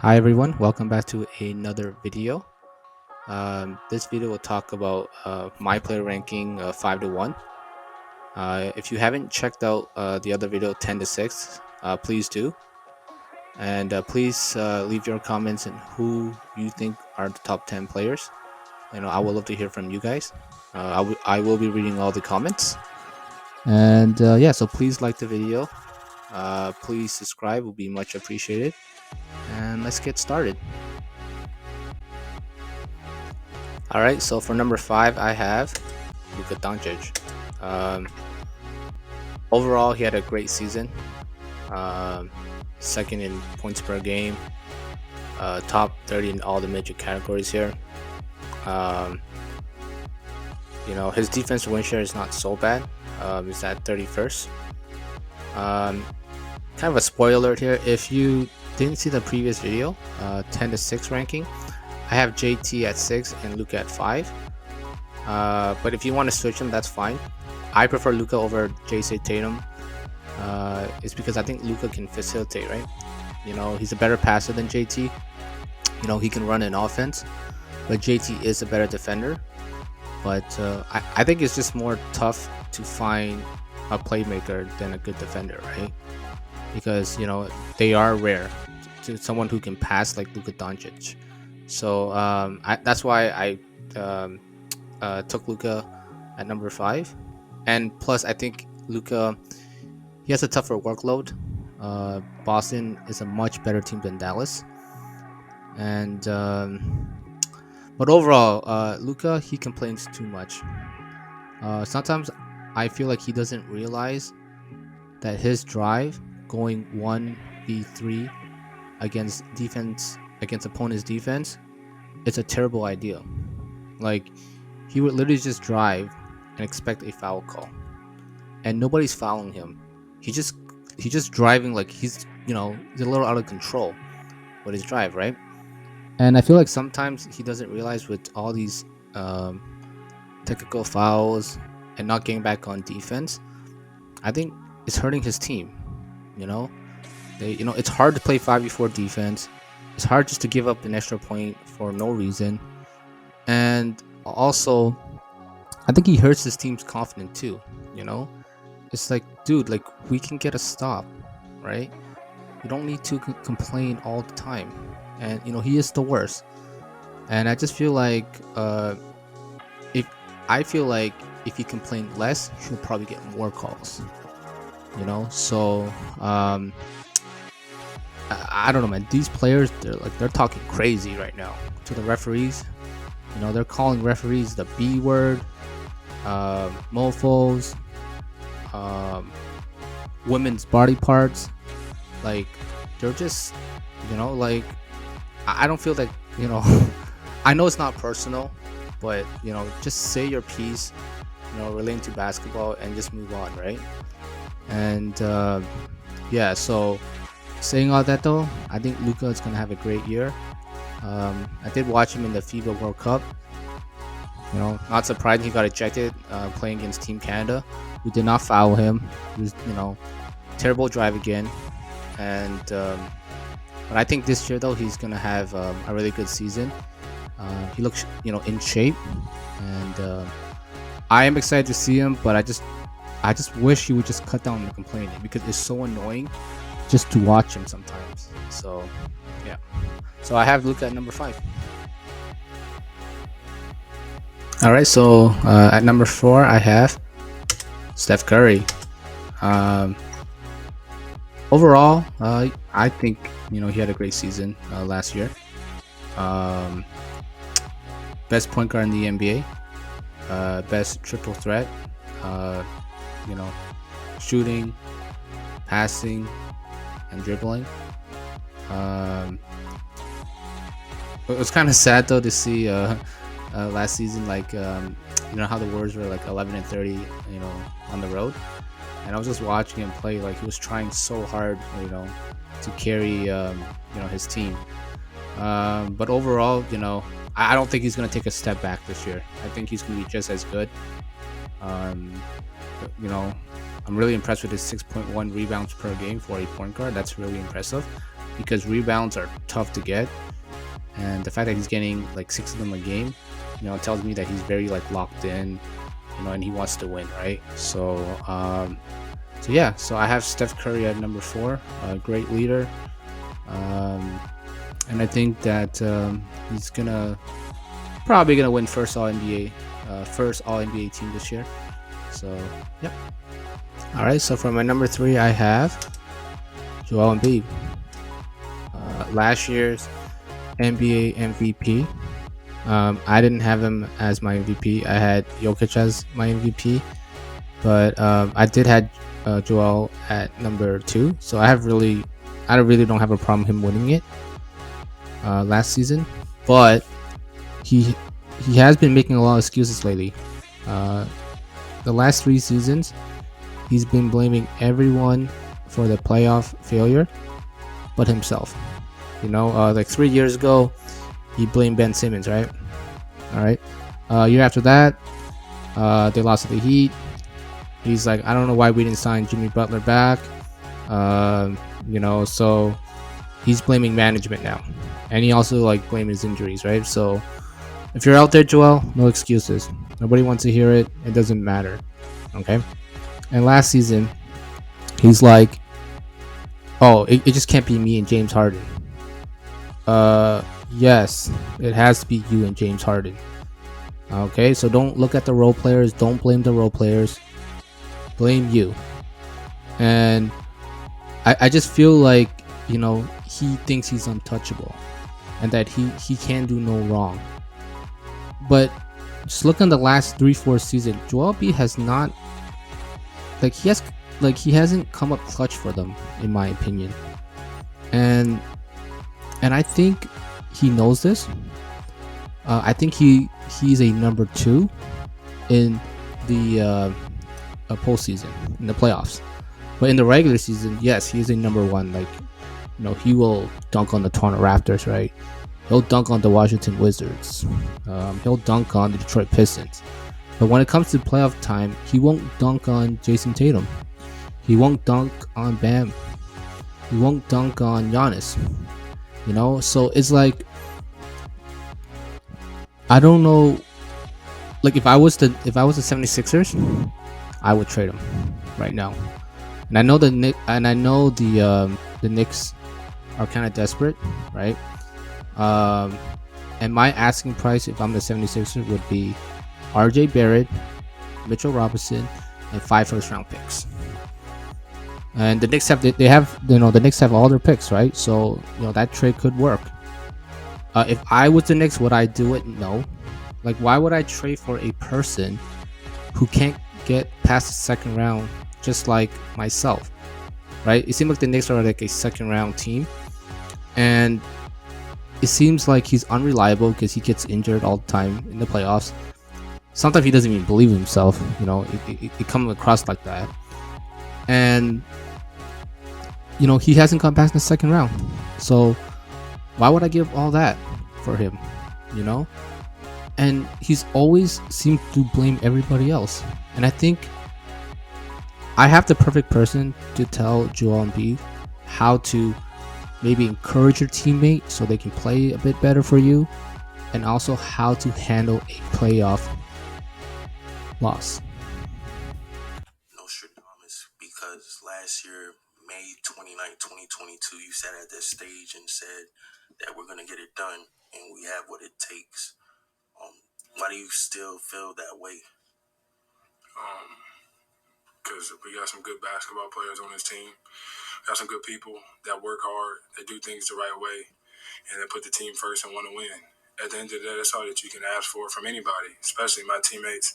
Hi everyone, welcome back to another video. This video will talk about my player ranking 5 to 1. If you haven't checked out the other video 10 to 6, please do. And please leave your comments and who you think are the top 10 players. I would love to hear from you guys. I will be reading all the comments. And yeah, so please like the video. Please subscribe, will be much appreciated. And let's get started. All right, so for number 5, I have Luka Doncic. Um, Overall, he had a great season. Um, Second in points per game, top 30 in all the major categories here. Um, his defensive win share is not so bad. It's at 31st. Um, Kind of a spoiler alert here. If you didn't see the previous video, 10 to 6 ranking, I have JT at 6 and Luka at 5. But if you want to switch them, that's fine. I prefer Luka over Jason Tatum. It's because I think Luka can facilitate, right? He's a better passer than JT. He can run an offense, but JT is a better defender. But I think it's just more tough to find a playmaker than a good defender, right? Because they are rare to someone who can pass like Luka Doncic. So that's why I took Luka at number 5. And plus, I think Luka, he has a tougher workload. Boston is a much better team than Dallas. And but overall, Luka, he complains too much. Sometimes I feel like he doesn't realize that his drive going 1v3 against opponent's defense, it's a terrible idea. Like, he would literally just drive and expect a foul call, and nobody's fouling him. He's just driving like he's a little out of control with his drive, right? And I feel like sometimes he doesn't realize with all these technical fouls and not getting back on defense, I think it's hurting his team. It's hard to play 5v4 defense. It's hard just to give up an extra point for no reason. And also, I think he hurts his team's confidence too. It's like, dude, like, we can get a stop, right? You don't need to complain all the time. And he is the worst. And I just feel like if he complained less, he'll probably get more calls. So I don't know, man. These players, they're talking crazy right now to the referees. They're calling referees the B word, mofos, women's body parts. Like, they're just, like, I don't feel like, I know it's not personal, but just say your piece, relating to basketball and just move on, right? And yeah, so saying all that though, I think Luka is gonna have a great year. I did watch him in the FIBA World Cup. Not surprised he got ejected playing against Team Canada, who did not foul him. It was, terrible drive again. And but I think this year though, he's gonna have a really good season. He looks, in shape, and I am excited to see him. But I just wish he would just cut down the complaining, because it's so annoying just to watch him sometimes. So yeah, so I have Luka at number 5. All right, so at number 4 I have Steph Curry. Overall, I think he had a great season last year. Best point guard in the NBA, best triple threat, shooting, passing, and dribbling. It was kind of sad though to see last season, like, how the Warriors were like 11-30, on the road, and I was just watching him play. Like, he was trying so hard, to carry, his team. But overall, I don't think he's gonna take a step back this year. I think he's gonna be just as good. I'm really impressed with his 6.1 rebounds per game for a point guard. That's really impressive. because rebounds are tough to get, and the fact that he's getting like 6 of them a game, it tells me that he's very like locked in, and he wants to win, right? So yeah, so I have Steph Curry at number 4, a great leader, um, and I think that he's probably gonna win first All NBA team this year. So yep. All right. So for my number 3, I have Joel Embiid, last year's NBA MVP. I didn't have him as my MVP. I had Jokic as my MVP, but I did had Joel at number 2. So I really don't have a problem him winning it last season, but he he has been making a lot of excuses lately. Uh, the last 3 seasons, he's been blaming everyone for the playoff failure, but himself. Like 3 years ago, he blamed Ben Simmons, right? All right. Year after that, they lost to the Heat. He's like, I don't know why we didn't sign Jimmy Butler back. So he's blaming management now, and he also like blamed his injuries, right? So if you're out there, Joel, no excuses. Nobody wants to hear it. It doesn't matter. Okay. And last season, he's like, oh, it just can't be me and James Harden. Yes, it has to be you and James Harden. Okay, so don't look at the role players. Don't blame the role players. Blame you. And I just feel like, he thinks he's untouchable and that he can do no wrong. But just look on the last 3-4 season, Joel B has not he hasn't come up clutch for them, in my opinion. And I think he knows this. I think he's a number 2 in the postseason, in the playoffs. But in the regular season, yes, he's a number 1. Like, he will dunk on the Toronto Raptors, right? He'll dunk on the Washington Wizards. He'll dunk on the Detroit Pistons. But when it comes to playoff time, he won't dunk on Jason Tatum. He won't dunk on Bam. He won't dunk on Giannis. So it's like, I don't know. Like, if I was the 76ers, I would trade him right now. And I know the Knicks are kind of desperate, right? And my asking price if I'm the 76ers would be RJ Barrett, Mitchell Robinson, and 5 first-round picks. And the Knicks have the Knicks have all their picks, right? So that trade could work. If I was the Knicks, would I do it? No. Like, why would I trade for a person who can't get past the second round, just like myself, right? It seems like the Knicks are like a second round team, and it seems like he's unreliable because he gets injured all the time in the playoffs. Sometimes he doesn't even believe himself. It comes across like that, and he hasn't gone past the second round. So why would I give all that for him? And he's always seemed to blame everybody else. And I think I have the perfect person to tell Joel Embiid how to maybe encourage your teammate so they can play a bit better for you, and also how to handle a playoff loss. Nostradamus, because last year, May 29th, 2022, you sat at this stage and said that we're going to get it done and we have what it takes. Why do you still feel that way? Because we got some good basketball players on this team. Got some good people that work hard, that do things the right way, and that put the team first and want to win. At the end of the day, that's all that you can ask for from anybody, especially my teammates.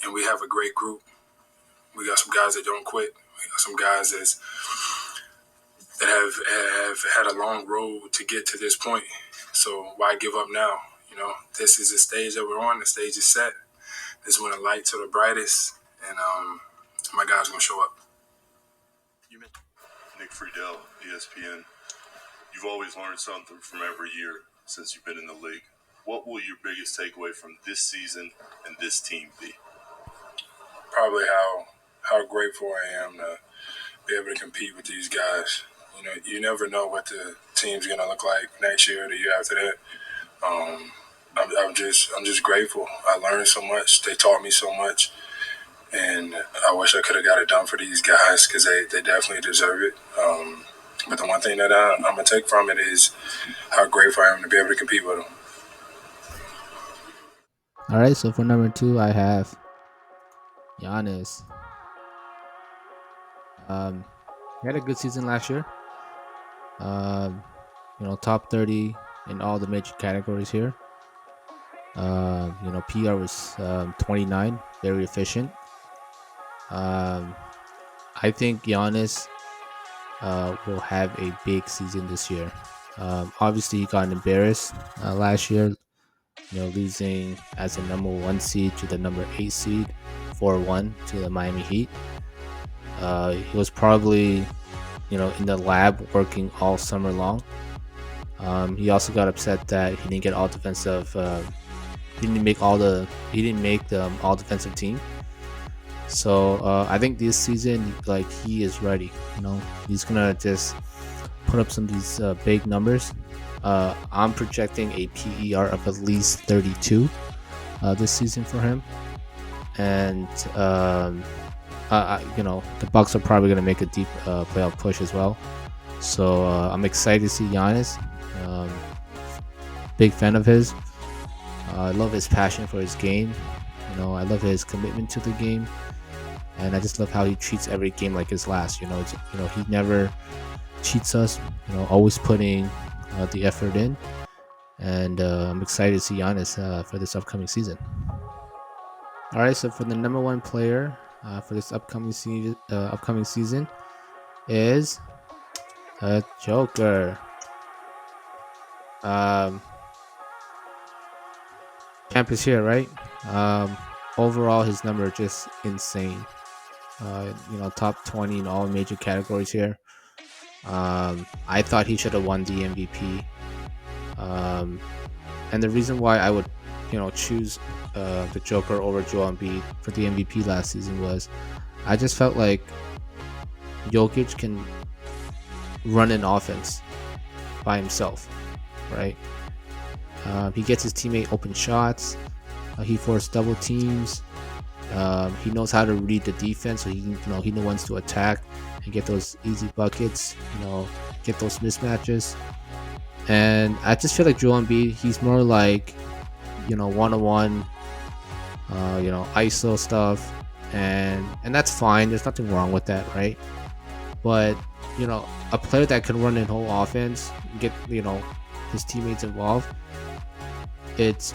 And we have a great group. We got some guys that don't quit. We got some guys that have had a long road to get to this point. So why give up now? This is the stage that we're on. The stage is set. This is when the lights are the brightest, and my guys are going to show up. Nick Friedel, ESPN. You've always learned something from every year since you've been in the league. What will your biggest takeaway from this season and this team be? Probably how grateful I am to be able to compete with these guys. You never know what the team's gonna look like next year or the year after that. Um, I'm just grateful. I learned so much. They taught me so much, and I wish I could have got it done for these guys because they definitely deserve it. But the one thing that I'm gonna take from it is how grateful I am to be able to compete with them. All right, so for number two, I have Giannis. Um, he had a good season last year. Um, top 30 in all the major categories here. PR was 29, very efficient. Um, I think Giannis will have a big season this year. Obviously, he got embarrassed last year, losing as a number one seed to the number 8 seed, 4-1 to the Miami Heat. He was probably, in the lab working all summer long. He also got upset that he didn't get all defensive. He didn't make the all defensive team. So I think this season, like, he is ready. He's gonna just put up some of these big numbers. I'm projecting a PER of at least 32 this season for him, and the Bucks are probably gonna make a deep playoff push as well. So I'm excited to see Giannis. Um, Big fan of his. I love his passion for his game. I love his commitment to the game, and I just love how he treats every game like his last. He never cheats us. Always putting the effort in, and I'm excited to see Giannis for this upcoming season. All right, so for the number one player for this upcoming season is Joker. Um, Champ is here, right? Um, Overall, his number is just insane. Top 20 in all major categories here. I thought he should have won the MVP. And the reason why I would, choose the Joker over Joel Embiid for the MVP last season was I just felt like Jokic can run an offense by himself, right? He gets his teammate open shots. He forced double teams. He knows how to read the defense, so he knows when to attack and get those easy buckets. Get those mismatches. And I just feel like Joel Embiid, he's more like, one-on-one, ISO stuff, and that's fine. There's nothing wrong with that, right? But a player that can run an whole offense, get his teammates involved, it's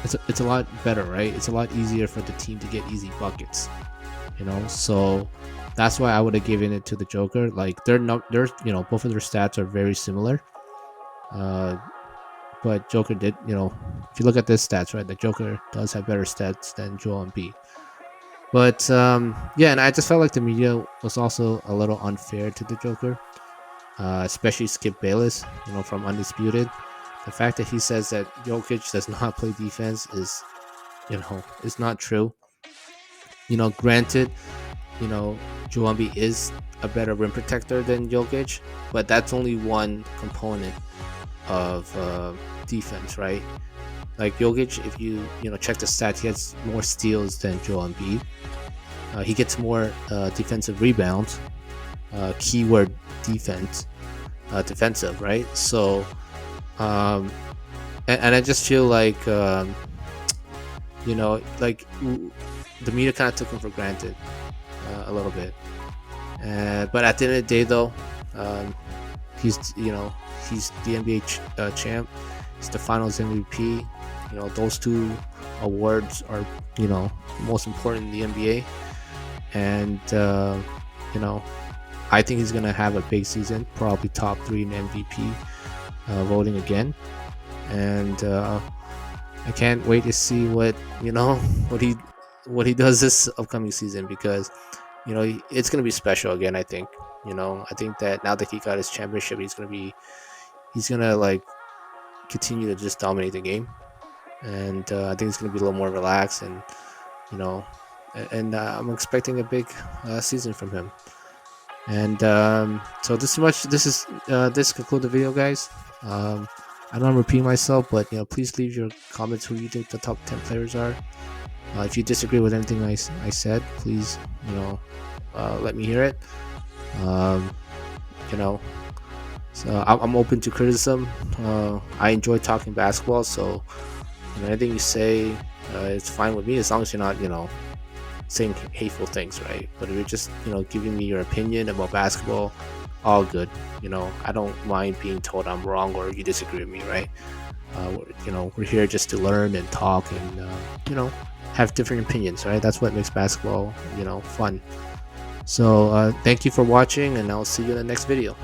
a lot better, right? It's a lot easier for the team to get easy buckets, So that's why I would have given it to the Joker. Like they're both of their stats are very similar. But Joker did, if you look at this stats, right, the Joker does have better stats than Joel Embiid. But yeah, and I just felt like the media was also a little unfair to the Joker, especially Skip Bayless, from Undisputed. The fact that he says that Jokic does not play defense is not true. Granted, Joel Embiid is a better rim protector than Jokic, but that's only one component of defense, right? Like Jokic, if you check the stats, he has more steals than Joel Embiid. He gets more defensive rebounds. Keyword defense, defensive, right? So, and I just feel like like the media kind of took him for granted a little bit. But at the end of the day, though, he's the NBA champ. He's the Finals MVP. Those two awards are most important in the NBA, and I think he's gonna have a big season, probably top 3 in MVP voting again, and I can't wait to see what he does this upcoming season, because it's gonna be special again. I think that now that he got his championship, he's gonna like continue to just dominate the game, and I think it's gonna be a little more relaxed, and I'm expecting a big season from him. And so this conclude the video, guys. I know I'm repeating myself, but please leave your comments who you think the top 10 players are. If you disagree with anything I said, please let me hear it. um, you know so I'm open to criticism. I enjoy talking basketball, so anything you say, it's fine with me, as long as you're not saying hateful things, right? But if you're just giving me your opinion about basketball, all good. I don't mind being told I'm wrong or you disagree with me, right? We're here just to learn and talk and have different opinions, right? That's what makes basketball fun. So thank you for watching, and I'll see you in the next video.